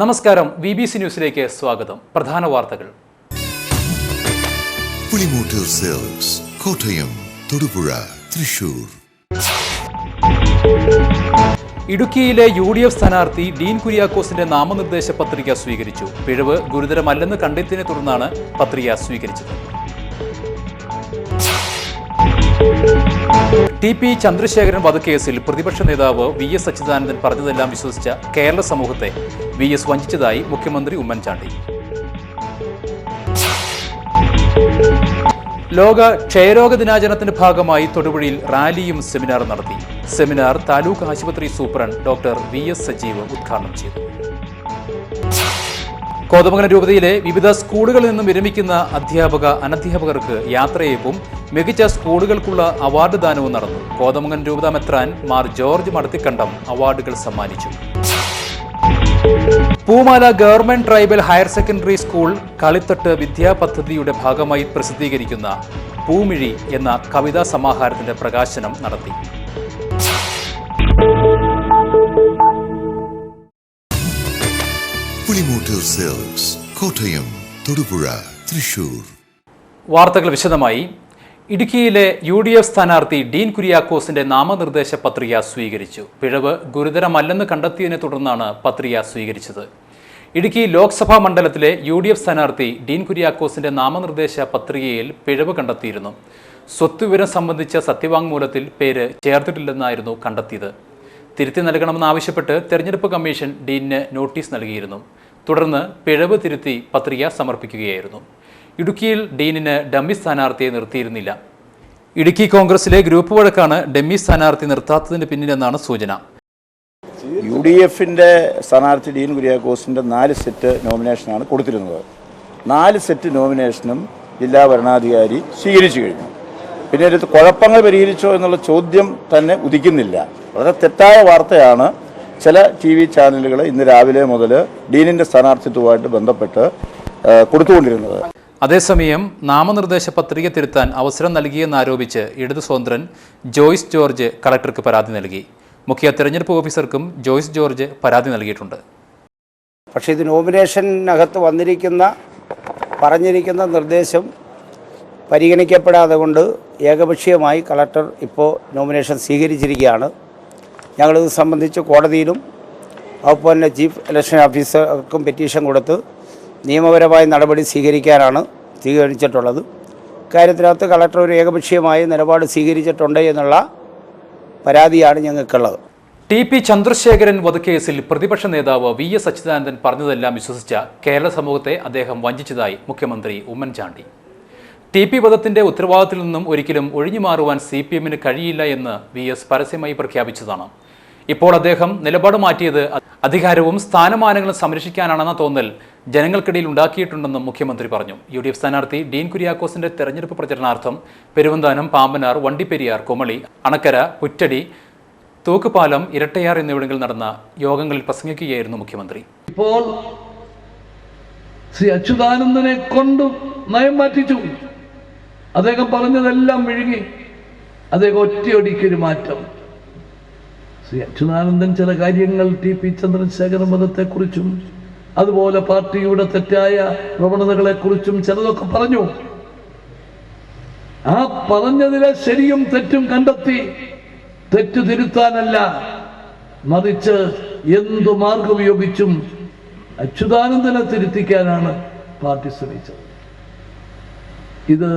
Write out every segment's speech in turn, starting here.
നമസ്കാരം, BBC ന്യൂസിലേക്ക് സ്വാഗതം. പ്രധാന വാർത്തകൾ. പുളിമൂട്ടിൽ സെൽസ്, കോട്ടയം, തൊടുപുഴ, തൃശൂർ. ഇടുക്കിയിലെ UDF സ്ഥാനാർത്ഥി ഡീൻ കുര്യാക്കോസിന്റെ നാമനിർദ്ദേശ പത്രിക സ്വീകരിച്ചു. പിഴവ് ഗുരുതരമല്ലെന്ന് കണ്ടെത്തിയതിനെ തുടർന്നാണ് പത്രിക സ്വീകരിച്ചത്. TP ചന്ദ്രശേഖരൻ വധക്കേസിൽ പ്രതിപക്ഷ നേതാവ് VS അച്യുതാനന്ദൻ പറഞ്ഞതെല്ലാം വിശ്വസിച്ച കേരള സമൂഹത്തെ VS വഞ്ചിച്ചതായി മുഖ്യമന്ത്രി ഉമ്മൻചാണ്ടി. ലോക ക്ഷയരോഗ ദിനാചരണത്തിന്റെ ഭാഗമായി തൊടുപുഴയിൽ റാലിയും സെമിനാറും നടത്തി. സെമിനാർ താലൂക്ക് ആശുപത്രി സൂപ്രണ്ട് ഡോക്ടർ VS സജീവ് ഉദ്ഘാടനം ചെയ്തു. കോതമംഗലം രൂപതയിലെ വിവിധ സ്കൂളുകളിൽ നിന്നും വിരമിക്കുന്ന അധ്യാപക അനധ്യാപകർക്ക് യാത്രയയപ്പും മികച്ച സ്കൂളുകൾക്കുള്ള അവാർഡ് ദാനവും നടന്നു. കോതമംഗലം രൂപത മെത്രാൻ മാർ ജോർജ് മടത്തിക്കണ്ടം അവാർഡുകൾ സമ്മാനിച്ചു. Poomala government tribal higher secondary school കളിത്തട്ട് വിദ്യാപദ്ധതിയുടെ ഭാഗമായി പ്രസിദ്ധീകരിക്കുന്ന പൂമിഴി എന്ന കവിതാ സമാഹാരത്തിന്റെ പ്രകാശനം നടത്തി. പുളിമൂട്ടിൽ സെൽസ്, കോട്ടയം, തൊടുപുഴ, തൃശൂർ. വാർത്തകൾ വിശദമായി. ഇടുക്കിയിലെ UDF സ്ഥാനാർത്ഥി ഡീൻ കുര്യാക്കോസിന്റെ നാമനിർദ്ദേശ പത്രിക സ്വീകരിച്ചു. പിഴവ് ഗുരുതരമല്ലെന്ന് കണ്ടെത്തിയതിനെ തുടർന്നാണ് പത്രിക സ്വീകരിച്ചത്. ഇടുക്കി ലോക്സഭാ മണ്ഡലത്തിലെ UDF സ്ഥാനാർത്ഥി ഡീൻ കുര്യാക്കോസിന്റെ നാമനിർദ്ദേശ പത്രികയിൽ പിഴവ് കണ്ടെത്തിയിരുന്നു. സ്വത്തുവിവരം സംബന്ധിച്ച സത്യവാങ്മൂലത്തിൽ പേര് ചേർത്തിട്ടില്ലെന്നായിരുന്നു കണ്ടെത്തിയത്. തിരുത്തി നൽകണമെന്നാവശ്യപ്പെട്ട് തെരഞ്ഞെടുപ്പ് കമ്മീഷൻ ഡീനിന് നോട്ടീസ് നൽകിയിരുന്നു. തുടർന്ന് പിഴവ് തിരുത്തി പത്രിക സമർപ്പിക്കുകയായിരുന്നു. ഇടുക്കിയിൽ ഡീനിന് ഡമ്മി സ്ഥാനാർത്ഥിയെ നിർത്തിയിരുന്നില്ല. ഇടുക്കി കോൺഗ്രസിലെ ഗ്രൂപ്പ് വഴക്കാണ് ഡമ്മി സ്ഥാനാർത്ഥി നിർത്താത്തതിന് പിന്നിലെന്നാണ് സൂചന. UDFന്റെ സ്ഥാനാർത്ഥി ഡീൻ കുര്യാക്കോസിന്റെ 4 സെറ്റ് നോമിനേഷനാണ് കൊടുത്തിരുന്നത്. 4 സെറ്റ് നോമിനേഷനും ജില്ലാ ഭരണാധികാരി സ്വീകരിച്ചു കഴിഞ്ഞു. പിന്നെ ഒരു കുഴപ്പങ്ങൾ പരിഹരിച്ചോ എന്നുള്ള ചോദ്യം തന്നെ ഉദിക്കുന്നില്ല. വളരെ തെറ്റായ വാർത്തയാണ് ചില TV ചാനലുകൾ ഇന്ന് രാവിലെ മുതൽ ഡീനിന്റെ സ്ഥാനാർത്ഥിത്വമായിട്ട് ബന്ധപ്പെട്ട് കൊടുത്തുകൊണ്ടിരുന്നത്. അതേസമയം നാമനിർദ്ദേശ പത്രിക തിരുത്താൻ അവസരം നൽകിയെന്നാരോപിച്ച് ഇടതു സ്വതന്ത്രൻ ജോയ്സ് ജോർജ് കളക്ടർക്ക് പരാതി നൽകി. മുഖ്യ തെരഞ്ഞെടുപ്പ് ഓഫീസർക്കും ജോയ്സ് ജോർജ് പരാതി നൽകിയിട്ടുണ്ട്. പക്ഷേ ഇത് നോമിനേഷനകത്ത് പറഞ്ഞിരിക്കുന്ന നിർദ്ദേശം പരിഗണിക്കപ്പെടാതെ കൊണ്ട് ഏകപക്ഷീയമായി കളക്ടർ ഇപ്പോൾ നോമിനേഷൻ സ്വീകരിച്ചിരിക്കുകയാണ്. ഞങ്ങളിത് സംബന്ധിച്ച് കോടതിയിലും അതുപോലെ തന്നെ ചീഫ് ഇലക്ഷൻ ഓഫീസർക്കും പെറ്റീഷൻ കൊടുത്ത് നിയമപരമായ നടപടി സ്വീകരിച്ചിട്ടുള്ളത്. കാര്യത്തിനകത്ത് കളക്ടർ ഒരു ഏകപക്ഷീയമായ നിലപാട് സ്വീകരിച്ചിട്ടുണ്ട് എന്നുള്ള പരാതിയാണ് ഞങ്ങൾക്കുള്ളത്. TP ചന്ദ്രശേഖരൻ വധക്കേസിൽ പ്രതിപക്ഷ നേതാവ് VS അച്യുതാനന്ദൻ പറഞ്ഞതെല്ലാം വിശ്വസിച്ച കേരള സമൂഹത്തെ അദ്ദേഹം വഞ്ചിച്ചതായി മുഖ്യമന്ത്രി ഉമ്മൻചാണ്ടി. TP വധത്തിന്റെ ഉത്തരവാദിത്തത്തിൽ നിന്നും ഒരിക്കലും ഒഴിഞ്ഞുമാറുവാൻ CPMന് കഴിയില്ല എന്ന് VS പരസ്യമായി പ്രഖ്യാപിച്ചതാണ്. ഇപ്പോൾ അദ്ദേഹം നിലപാട് മാറ്റിയത് അധികാരവും സ്ഥാനമാനങ്ങളും സംരക്ഷിക്കാനാണെന്ന തോന്നൽ ജനങ്ങൾക്കിടയിൽ ഉണ്ടാക്കിയിട്ടുണ്ടെന്നും മുഖ്യമന്ത്രി പറഞ്ഞു. UDF സ്ഥാനാർത്ഥി ഡീൻ കുര്യാക്കോസിന്റെ തെരഞ്ഞെടുപ്പ് പ്രചരണാർത്ഥം പെരുവന്താനം, പാമ്പനാർ, വണ്ടിപ്പെരിയാർ, കുമളി, അണക്കര, പുറ്റടി, തൂക്കുപാലം, ഇരട്ടയാർ എന്നിവിടങ്ങളിൽ നടന്ന യോഗങ്ങളിൽ പ്രസംഗിക്കുകയായിരുന്നു മുഖ്യമന്ത്രി. ഇപ്പോൾ ശ്രീ അച്യുതാനന്ദനെ കൊണ്ട് നയം മാറ്റിച്ചു. അദ്ദേഹം പറഞ്ഞതെല്ലാം വിഴുങ്ങി. അദ്ദേഹം ഒറ്റയടിക്കൊരു മാറ്റം. ശ്രീ അച്യുതാനന്ദൻ ചില കാര്യങ്ങൾ TP ചന്ദ്രശേഖരൻ വധത്തെക്കുറിച്ചും അതുപോലെ പാർട്ടിയുടെ തെറ്റായ പ്രവണതകളെക്കുറിച്ചും ചിലതൊക്കെ പറഞ്ഞു. ആ പറഞ്ഞതിലെ ശരിയും തെറ്റും കണ്ടെത്തി തെറ്റ് തിരുത്താനല്ല, മറിച്ച് എന്തു മാർഗം ഉപയോഗിച്ചും അച്യുതാനന്ദനെ തിരുത്തിക്കാനാണ് പാർട്ടി ശ്രമിച്ചത്. ഇത്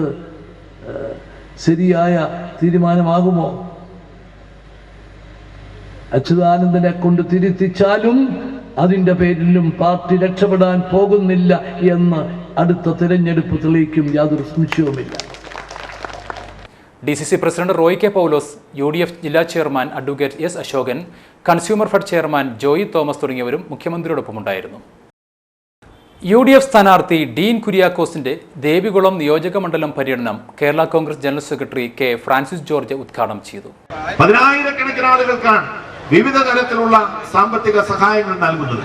ശരിയായ തീരുമാനമാകുമോ? അച്യുതാനന്ദനെ കൊണ്ട് തിരുത്തിച്ചാലും അതിൻ്റെ പേരിലും പാർട്ടി രക്ഷപ്പെടാൻ പോകുന്നില്ല എന്ന് അടുത്ത തിരഞ്ഞെടുപ്പ് തെളിയിക്കും, യാതൊരു സംശയവുമില്ല. DCC പ്രസിഡന്റ് റോയ് കെ പൗലോസ്, UDF ജില്ലാ chairman advocate S. Ashokan, consumer fed chairman Joy Thomas തുടങ്ങിയവരും മുഖ്യമന്ത്രിയോടൊപ്പമുണ്ടായിരുന്നു. UDF സ്ഥാനാർത്ഥി ഡീൻ കുര്യാക്കോസിന്റെ ദേവികുളം നിയോജക മണ്ഡലം പര്യടനം Kerala Congress general secretary K. Francis George ഉദ്ഘാടനം ചെയ്തു. 10,000-കണക്കിന് ആളുകൾക്കാണ് വിവിധ തരത്തിലുള്ള സാമ്പത്തിക സഹായങ്ങൾ നൽകുന്നത്.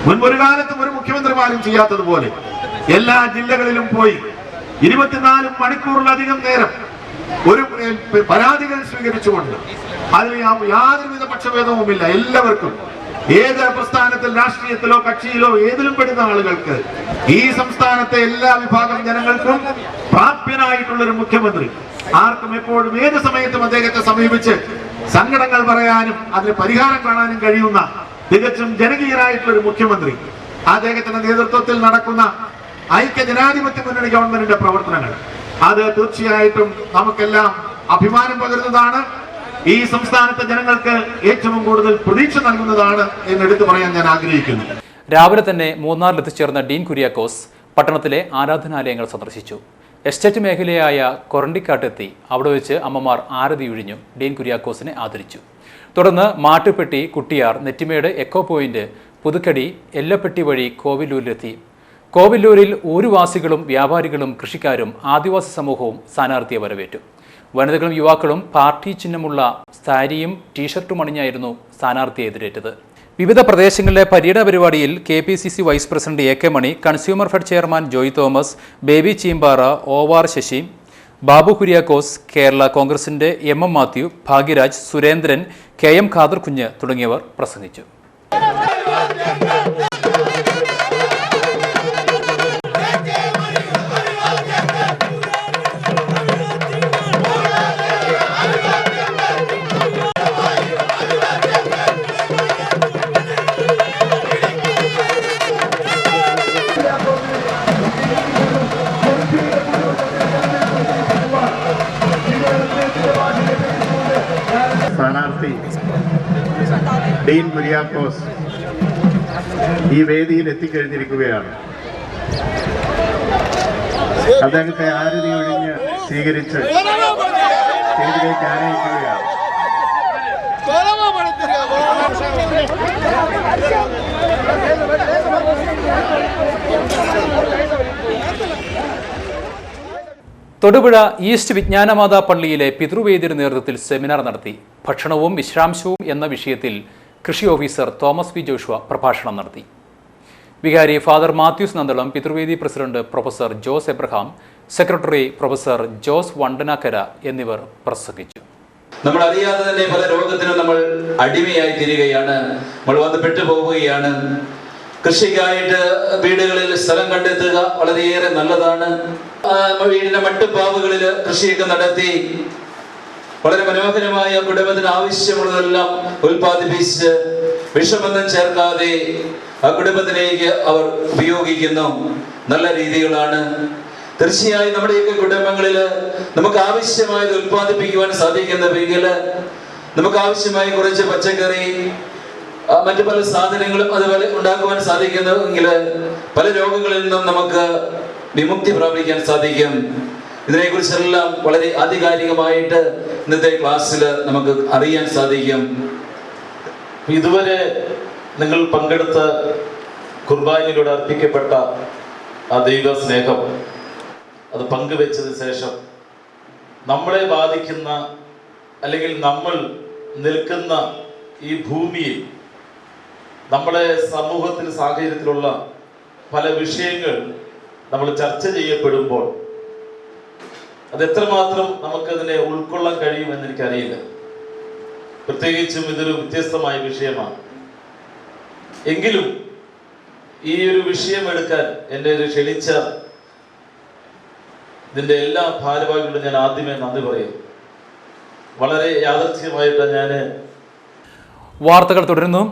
മുൻപൊരു കാലത്തും ഒരു മുഖ്യമന്ത്രിമാരും ചെയ്യാത്തതുപോലെ എല്ലാ ജില്ലകളിലും പോയി 24 മണിക്കൂറിലധികം നേരം ഒരു പരാതികൾ സ്വീകരിച്ചുകൊണ്ട് അതിൽ യാതൊരുവിധ പക്ഷഭേദവുമില്ല. എല്ലാവർക്കും ഏത് പ്രസ്ഥാനത്തിൽ, രാഷ്ട്രീയത്തിലോ കക്ഷിയിലോ ഏതിലും പെടുന്ന ആളുകൾക്ക് ഈ സംസ്ഥാനത്തെ എല്ലാ വിഭാഗം ജനങ്ങൾക്കും പ്രാപ്യനായിട്ടുള്ളൊരു മുഖ്യമന്ത്രി, ആർക്കും എപ്പോഴും ഏത് സമയത്തും അദ്ദേഹത്തെ സമീപിച്ച് സങ്കടങ്ങൾ പറയാനും അതിന് പരിഹാരം കാണാനും കഴിയുന്ന തികച്ചും ജനകീയനായിട്ടുള്ളൊരു മുഖ്യമന്ത്രി, അദ്ദേഹത്തിന്റെ നേതൃത്വത്തിൽ നടക്കുന്ന ഐക്യ ജനാധിപത്യ മുന്നണി ഗവൺമെന്റിന്റെ പ്രവർത്തനങ്ങൾ അത് തീർച്ചയായിട്ടും നമുക്കെല്ലാം അഭിമാനം പകരുന്നതാണ്. ഈ സംസ്ഥാനത്തെ ജനങ്ങൾക്ക് ഏറ്റവും കൂടുതൽ പ്രതീക്ഷ നൽകുന്നതാണ് എന്നെടുത്തു പറയാൻ ഞാൻ ആഗ്രഹിക്കുന്നു. രാവിലെ തന്നെ മൂന്നാറിൽ എത്തിച്ചേർന്ന ഡീൻ കുര്യാക്കോസ് പട്ടണത്തിലെ ആരാധനാലയങ്ങൾ സന്ദർശിച്ചു. എസ്റ്റേറ്റ് മേഖലയായ കൊരണ്ടിക്കാട്ടെത്തി അവിടെ വെച്ച് അമ്മമാർ ആരതി ഒഴിഞ്ഞു ഡീൻ കുര്യാക്കോസിനെ ആദരിച്ചു. തുടർന്ന് മാട്ടുപ്പെട്ടി, കുട്ടിയാർ, നെറ്റിമേട്, എക്കോ പോയിന്റ്, പുതുക്കടി, എല്ലപ്പെട്ടി വഴി കോവിലൂരിലെത്തി. കോവിലൂരിൽ ഊരുവാസികളും വ്യാപാരികളും കൃഷിക്കാരും ആദിവാസി സമൂഹവും സ്ഥാനാർത്ഥിയെ വരവേറ്റു. വനിതകളും യുവാക്കളും പാർട്ടി ചിഹ്നമുള്ള സാരിയും ടീഷർട്ടും അണിഞ്ഞായിരുന്നു സ്ഥാനാർത്ഥിയെ എതിരേറ്റത്. വിവിധ പ്രദേശങ്ങളിലെ പര്യടന പരിപാടിയിൽ KPCC vice president AK Mani, consumer fed chairman Joy Thomas, Baby Cheembara, OR Sasi, Babu Kuriakose, Kerala കോൺഗ്രസിന്റെ MM മാത്യു, ഭാഗ്യരാജ്, സുരേന്ദ്രൻ, KM ഖാദർ കുഞ്ഞ് തുടങ്ങിയവർ പ്രസംഗിച്ചു. സ്ഥാനാർത്ഥി ഡീൻ കുര്യാക്കോസ് ഈ വേദിയിൽ എത്തിക്കഴിഞ്ഞിരിക്കുകയാണ്. അദ്ദേഹത്തെ ആരതി ഒഴിഞ്ഞ് സ്വീകരിച്ച് വേദിയിലേക്ക് ആനയിക്കുകയാണ്. തൊടുപുഴ ഈസ്റ്റ് വിജ്ഞാനമാതാ പള്ളിയിലെ പിതൃവേദിയുടെ നേതൃത്വത്തിൽ സെമിനാർ നടത്തി. ഭക്ഷണവും വിശ്രാംശവും എന്ന വിഷയത്തിൽ കൃഷി ഓഫീസർ തോമസ് V. ജോഷുവ പ്രഭാഷണം നടത്തി. വികാരി ഫാദർ മാത്യൂസ് നന്തളം, പിതൃവേദി president professor Jose Abraham, secretary professor Jose Vandanakkara എന്നിവർ പ്രസംഗിച്ചു. നമ്മൾ അറിയാതെ തന്നെ പല രോഗത്തിനും നമ്മൾ അടിമയായി തീരുകയാണ്. നമ്മൾ വന്ന് പെട്ടുപോവുകയാണ്. കൃഷിക്കായിട്ട് വീടുകളിൽ സ്ഥലം കണ്ടെത്തുക വളരെയേറെ നല്ലതാണ്. വീടിന്റെ മട്ടുപ്പാവുകളിൽ കൃഷിയൊക്കെ നടത്തി വളരെ മനോഹരമായ കുടുംബത്തിന് ആവശ്യമുള്ളതെല്ലാം ഉൽപ്പാദിപ്പിച്ച് വിഷമൊന്നും ചേർക്കാതെ ആ കുടുംബത്തിലേക്ക് അവർ ഉപയോഗിക്കുന്നു. നല്ല രീതികളാണ്. തീർച്ചയായും നമ്മുടെയൊക്കെ കുടുംബങ്ങളിൽ നമുക്ക് ആവശ്യമായത് ഉൽപ്പാദിപ്പിക്കുവാൻ സാധിക്കുന്നുവെങ്കിൽ, നമുക്ക് ആവശ്യമായ കുറച്ച് പച്ചക്കറി, മറ്റു പല സാധനങ്ങളും അതുപോലെ ഉണ്ടാക്കുവാൻ സാധിക്കുന്നുവെങ്കിൽ പല രോഗങ്ങളിൽ നിന്നും നമുക്ക് വിമുക്തി പ്രാപിക്കാൻ സാധിക്കും. ഇതിനെക്കുറിച്ചെല്ലാം വളരെ ആധികാരികമായിട്ട് ഇന്നത്തെ ക്ലാസ്സിൽ നമുക്ക് അറിയാൻ സാധിക്കും. ഇതുവരെ നിങ്ങൾ പങ്കെടുത്ത കുർബാനയിലൂടെ അർപ്പിക്കപ്പെട്ട ആ ദൈവ സ്നേഹം അത് പങ്കുവെച്ചതിന് ശേഷം നമ്മളെ ബാധിക്കുന്ന അല്ലെങ്കിൽ നമ്മൾ നിൽക്കുന്ന ഈ ഭൂമിയിൽ നമ്മുടെ സമൂഹത്തിൽ സാഹചര്യത്തിലുള്ള പല വിഷയങ്ങൾ നമ്മൾ ചർച്ച ചെയ്യപ്പെടുമ്പോൾ അത് എത്രമാത്രം നമുക്കതിനെ ഉൾക്കൊള്ളാൻ കഴിയുമെന്ന് എനിക്കറിയില്ല. പ്രത്യേകിച്ചും ഇതൊരു വ്യത്യസ്തമായ വിഷയമാണ്. എങ്കിലും ഈ ഒരു വിഷയം എടുക്കാൻ എന്നെ ക്ഷണിച്ച ഇതിൻ്റെ എല്ലാ ഭാരവാഹികളും ഞാൻ ആദ്യമേ നന്ദി പറയും. വളരെ യാദൃച്ഛികമായിട്ടാണ് ഞാൻ. വാർത്തകൾ തുടരുന്നു.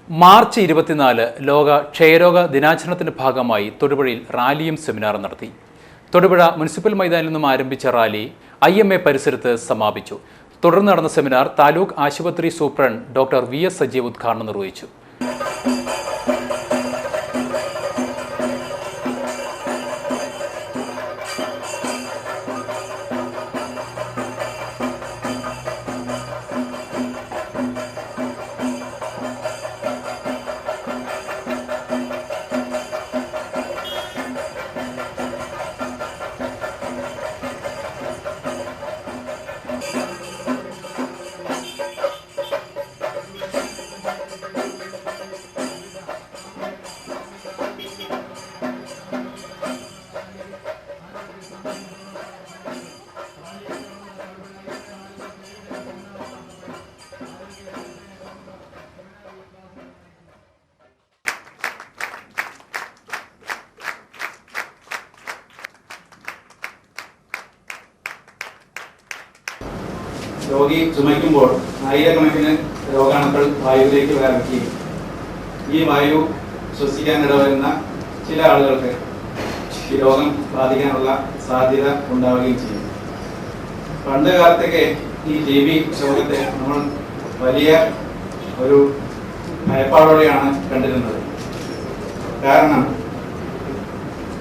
മാർച്ച് 24 ലോക ക്ഷയരോഗ ദിനാചരണത്തിന്റെ ഭാഗമായി തൊടുപുഴയിൽ റാലിയും സെമിനാറും നടത്തി. തൊടുപുഴ മുനിസിപ്പൽ മൈതാനിൽ നിന്നും ആരംഭിച്ച റാലി IMA പരിസരത്ത് സമാപിച്ചു. തുടർന്ന് നടന്ന സെമിനാർ താലൂക്ക് ആശുപത്രി സൂപ്രണ്ട് ഡോക്ടർ VS സജീവ് ഉദ്ഘാടനം നിർവഹിച്ചു. രോഗി ചുമയ്ക്കുമ്പോൾ ആയിരക്കണക്കിന് രോഗാണുക്കൾ വായുവിലേക്ക് വ്യാപിക്കുകയും ഈ വായു ശ്വസിക്കാൻ ഇടവരുന്ന ചില ആളുകൾക്ക് ഈ രോഗം ബാധിക്കാനുള്ള സാധ്യത ഉണ്ടാവുകയും ചെയ്യും. പണ്ട് കാലത്തൊക്കെ ഈ TB രോഗത്തെ നമ്മൾ വലിയ ഒരു ഭയപ്പാടോടെയാണ് കണ്ടിരുന്നത്. കാരണം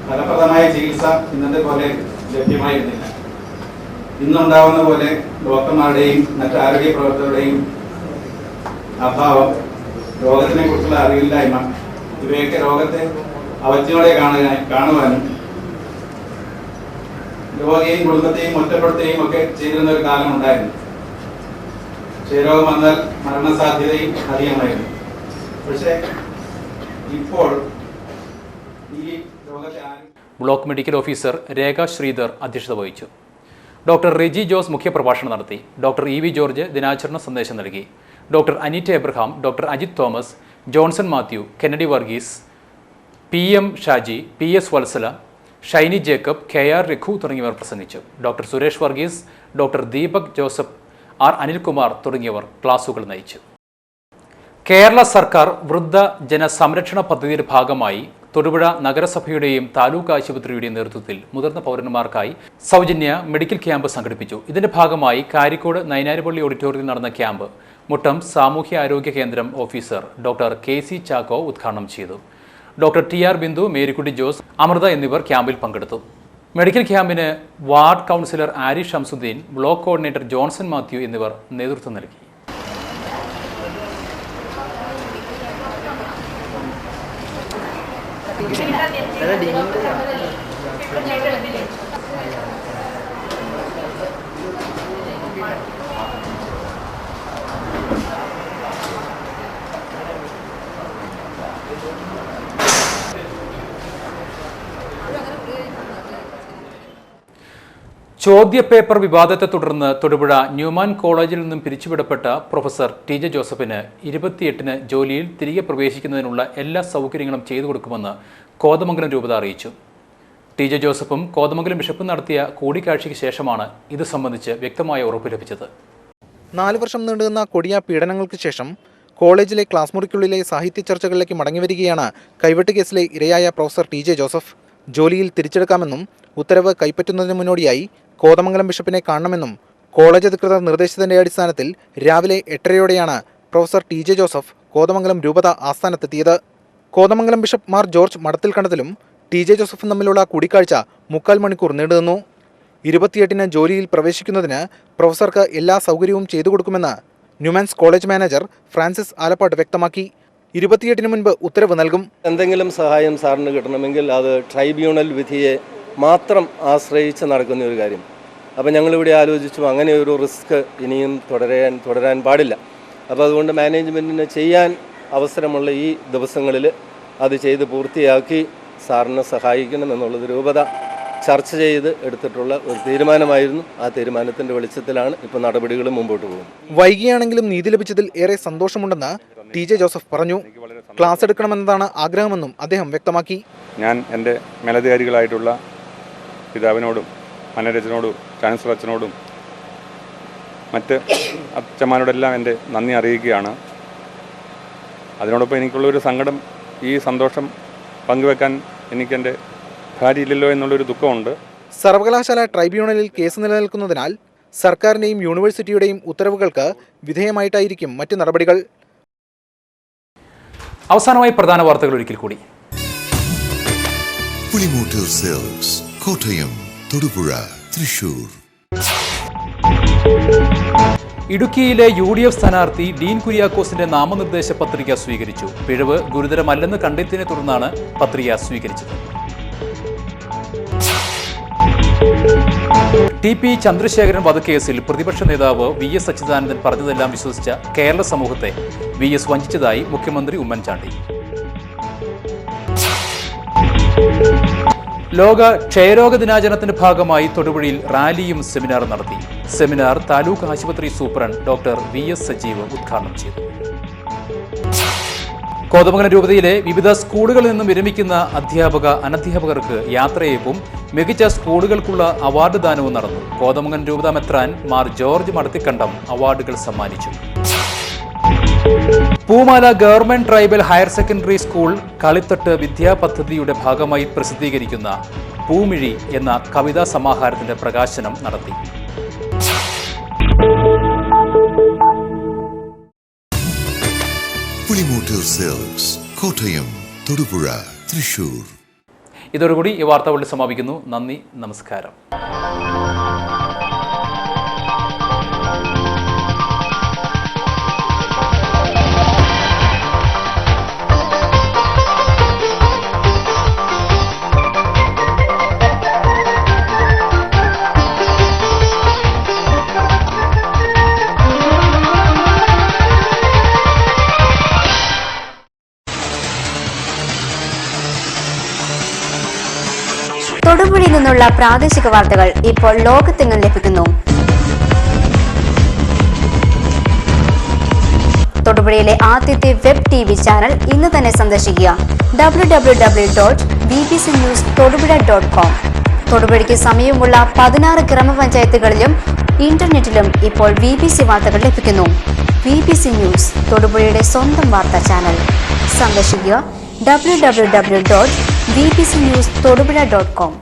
ഫലപ്രദമായ ചികിത്സ ഇന്നത്തെ പോലെ ലഭ്യമായിരുന്നില്ല. ഇന്നുണ്ടാവുന്ന പോലെ ഡോക്ടർമാരുടെയും മറ്റ് ആരോഗ്യ പ്രവർത്തകരുടെയും അഭാവം, രോഗത്തിനെ കുറിച്ചുള്ള അറിവില്ലായ്മ, ഇവയൊക്കെ രോഗത്തെ അവജ്ഞയോടെ കാണുവാനും രോഗിയെയും കുടുംബത്തെയും ഒറ്റപ്പെടുത്തുകയും ഒക്കെ ചെയ്തിരുന്ന ഒരു കാലം ഉണ്ടായിരുന്നു. ക്ഷയരോഗം വന്നാൽ മരണസാധ്യതയും അധികമായിരുന്നു. പക്ഷേ ഇപ്പോൾ ഈ രോഗത്തെ ബ്ലോക്ക് മെഡിക്കൽ ഓഫീസർ രേഖ ശ്രീധർ അധ്യക്ഷത വഹിച്ചു. ഡോക്ടർ റെജി ജോസ് മുഖ്യപ്രഭാഷണം നടത്തി. ഡോക്ടർ EV ജോർജ് ദിനാചരണ സന്ദേശം നൽകി. Doctor Aneeta Abraham, doctor Ajith Thomas, Johnson Mathew, Kennedy Varghese, PM Shaji, PS Vatsala, Shiny Jacob, KR Raghu തുടങ്ങിയവർ പ്രസംഗിച്ചു. Doctor Suresh Varghese, doctor Deepak Joseph, R Anilkumar തുടങ്ങിയവർ ക്ലാസുകൾ നയിച്ചു. കേരള സർക്കാർ വൃദ്ധ ജനസംരക്ഷണ പദ്ധതിയുടെ ഭാഗമായി തൊടുപുഴ നഗരസഭയുടെയും താലൂക്ക് ആശുപത്രിയുടെയും നേതൃത്വത്തിൽ മുതിർന്ന പൗരന്മാർക്കായി സൗജന്യ മെഡിക്കൽ ക്യാമ്പ് സംഘടിപ്പിച്ചു. ഇതിന്റെ ഭാഗമായി കാരിക്കോട് നൈനാരുപള്ളി ഓഡിറ്റോറിയത്തിൽ നടന്ന ക്യാമ്പ് മുട്ടം സാമൂഹ്യ ആരോഗ്യ കേന്ദ്രം ഓഫീസർ ഡോക്ടർ KC ചാക്കോ ഉദ്ഘാടനം ചെയ്തു. ഡോക്ടർ TR ബിന്ദു, മേരിക്കുട്ടി ജോസ്, അമൃത എന്നിവർ ക്യാമ്പിൽ പങ്കെടുത്തു. മെഡിക്കൽ ക്യാമ്പിന് ward councillor Ari Shamsuddin, block coordinator Johnson Mathew എന്നിവർ നേതൃത്വം നൽകി. ചോദ്യപേപ്പർ വിവാദത്തെ തുടർന്ന് തൊടുപുഴ ന്യൂമാൻ കോളേജിൽ നിന്നും പിരിച്ചുവിടപ്പെട്ട പ്രൊഫസർ TJ ജോസഫിന് 28-ന് ജോലിയിൽ തിരികെ പ്രവേശിക്കുന്നതിനുള്ള എല്ലാ സൗകര്യങ്ങളും ചെയ്തു കൊടുക്കുമെന്ന് കോതമംഗലം രൂപത അറിയിച്ചു. TJ ജോസഫും കോതമംഗലം ബിഷപ്പും നടത്തിയ കൂടിക്കാഴ്ചയ്ക്ക് ശേഷമാണ് ഇത് സംബന്ധിച്ച് വ്യക്തമായ ഉറപ്പ് ലഭിച്ചത്. 4 വർഷം നീണ്ടുനിന്ന കൊടിയ പീഡനങ്ങൾക്ക് ശേഷം കോളേജിലെ ക്ലാസ് മുറിക്കുള്ളിലെ സാഹിത്യ ചർച്ചകളിലേക്ക് മടങ്ങിവരികയാണ് കൈവെട്ട് കേസിലെ ഇരയായ പ്രൊഫസർ TJ ജോസഫ്. ജോലിയിൽ തിരിച്ചെടുക്കാമെന്നും ഉത്തരവ് കൈപ്പറ്റുന്നതിന് മുന്നോടിയായി കോതമംഗലം ബിഷപ്പിനെ കാണണമെന്നും കോളേജ് അധികൃതർ നിർദ്ദേശത്തിന്റെ അടിസ്ഥാനത്തിൽ രാവിലെ 8:30യോടെയാണ് പ്രൊഫസർ TJ ജോസഫ് കോതമംഗലം രൂപത ആസ്ഥാനത്തെത്തിയത്. കോതമംഗലം ബിഷപ്പ് മാർ ജോർജ് മടത്തിൽ കണ്ടതിലും TJ ജോസഫും തമ്മിലുള്ള കൂടിക്കാഴ്ച 3/4 മണിക്കൂർ നീണ്ടുനിന്നു. 28-ന് ജോലിയിൽ പ്രവേശിക്കുന്നതിന് പ്രൊഫസർക്ക് എല്ലാ സൗകര്യവും ചെയ്തു കൊടുക്കുമെന്ന് Newman's college manager Francis Alappatt വ്യക്തമാക്കി. 28-ന് മുൻപ് ഉത്തരവ് നൽകും. എന്തെങ്കിലും സഹായം സാറിന് കിട്ടണമെങ്കിൽ അത് ട്രൈബ്യൂണൽ വിധിയെ മാത്രം ആശ്രയിച്ച് നടക്കുന്ന ഒരു കാര്യം. അപ്പോൾ ഞങ്ങളിവിടെ ആലോചിച്ചു അങ്ങനെ ഒരു റിസ്ക് ഇനിയും തുടരാൻ പാടില്ല. അപ്പോൾ അതുകൊണ്ട് മാനേജ്മെൻറ്റിന് ചെയ്യാൻ അവസരമുള്ള ഈ ദിവസങ്ങളിൽ അത് ചെയ്ത് പൂർത്തിയാക്കി സാറിനെ സഹായിക്കണം എന്നുള്ളത് രൂപത ചർച്ച ചെയ്ത് എടുത്തിട്ടുള്ള ഒരു തീരുമാനമായിരുന്നു. ആ തീരുമാനത്തിൻ്റെ വെളിച്ചത്തിലാണ് ഇപ്പോൾ നടപടികൾ മുമ്പോട്ട് പോകുന്നത്. വൈകിയാണെങ്കിലും നീതി ലഭിച്ചതിൽ ഏറെ സന്തോഷമുണ്ടെന്ന് TJ ജോസഫ് പറഞ്ഞു. ക്ലാസ് എടുക്കണമെന്നതാണ് ആഗ്രഹമെന്നും അദ്ദേഹം വ്യക്തമാക്കി. ഞാൻ എൻ്റെ മേലധികാരികളായിട്ടുള്ള പിതാവിനോടും മനോരച്ചനോടും ചാൻസലർ അച്ഛനോടും മറ്റ് അച്ഛന്മാരോടെല്ലാം എൻ്റെ നന്ദി അറിയിക്കുകയാണ്. അതിനോടൊപ്പം എനിക്കുള്ളൊരു സങ്കടം, ഈ സന്തോഷം പങ്കുവെക്കാൻ എനിക്കെൻ്റെ ഭാര്യയില്ലല്ലോ എന്നുള്ളൊരു ദുഃഖമുണ്ട്. സർവകലാശാല ട്രൈബ്യൂണലിൽ കേസ് നിലനിൽക്കുന്നതിനാൽ സർക്കാരിൻ്റെയും യൂണിവേഴ്സിറ്റിയുടെയും ഉത്തരവുകൾക്ക് വിധേയമായിട്ടായിരിക്കും മറ്റ് നടപടികൾ. അവസാനമായി പ്രധാന വാർത്തകൾ ഒരിക്കൽ കൂടി. പുളിമൂട്ടിൽ സിൽക്സ്, കോട്ടയം, തൊടുപുഴ, തൃശൂർ. ഇടുക്കിയിലെ UDF സ്ഥാനാർത്ഥി ഡീൻ കുര്യാക്കോസിന്റെ നാമനിർദ്ദേശ പത്രിക സ്വീകരിച്ചു. പിഴവ് ഗുരുതരമല്ലെന്ന് കണ്ടെത്തിയതിനെ തുടർന്നാണ് പത്രിക സ്വീകരിച്ചത്. TP ചന്ദ്രശേഖരൻ വധക്കേസിൽ പ്രതിപക്ഷ നേതാവ് VS അച്യുതാനന്ദൻ പറഞ്ഞതെല്ലാം വിശ്വസിച്ച കേരള സമൂഹത്തെ VS വഞ്ചിച്ചതായി മുഖ്യമന്ത്രി ഉമ്മൻചാണ്ടി. ലോക ക്ഷയരോഗ ദിനാചരണത്തിന്റെ ഭാഗമായി തൊടുപുഴയിൽ റാലിയും സെമിനാറും നടത്തി. സെമിനാർ താലൂക്ക് ആശുപത്രി സൂപ്രണ്ട് ഡോക്ടർ VS സജീവ് ഉദ്ഘാടനം ചെയ്തു. കോതമംഗലം രൂപതയിലെ വിവിധ സ്കൂളുകളിൽ നിന്നും വിരമിക്കുന്ന അധ്യാപക അനധ്യാപകർക്ക് യാത്രയയപ്പും മികച്ച സ്കൂളുകൾക്കുള്ള അവാർഡ് ദാനവും നടന്നു. കോതമംഗലം രൂപത മെത്രാൻ മാർ ജോർജ് മടത്തിക്കണ്ടം അവാർഡുകൾ സമ്മാനിച്ചു. Poomala government tribal higher secondary school കളിത്തട്ട് വിദ്യാപദ്ധതിയുടെ ഭാഗമായി പ്രസിദ്ധീകരിക്കുന്ന പൂമിഴി എന്ന കവിതാ സമാഹാരത്തിന്റെ പ്രകാശനം നടത്തി. പുളിമൂട്ടിൽ സിൽക്സ്, കോട്ടയം, തൊടുപുഴ, തൃശൂർ. ഇതോടുകൂടി ഈ വാർത്തകൾ സമാപിക്കുന്നു. നന്ദി, നമസ്കാരം. തൊടുപുഴയിൽ നിന്നുള്ള പ്രാദേശിക വാർത്തകൾ ഇപ്പോൾ ലോകത്തെങ്ങും ലഭിക്കുന്നു. തൊടുപുഴയിലെ ആദ്യത്തെ വെബ് TV ചാനൽ ഇന്ന് തന്നെ സന്ദർശിക്കുക www.bbcnewstodupuഴ.com. തൊടുപുഴയ്ക്ക് സമീപമുള്ള 16 ഗ്രാമപഞ്ചായത്തുകളിലും ഇന്റർനെറ്റിലും ഇപ്പോൾ BBC വാർത്തകൾ ലഭിക്കുന്നു. BBC ന്യൂസ്, തൊടുപുഴയുടെ സ്വന്തം വാർത്താ ചാനൽ. സന്ദർശിക്കുക www.bbcnewstodupuഴ.com.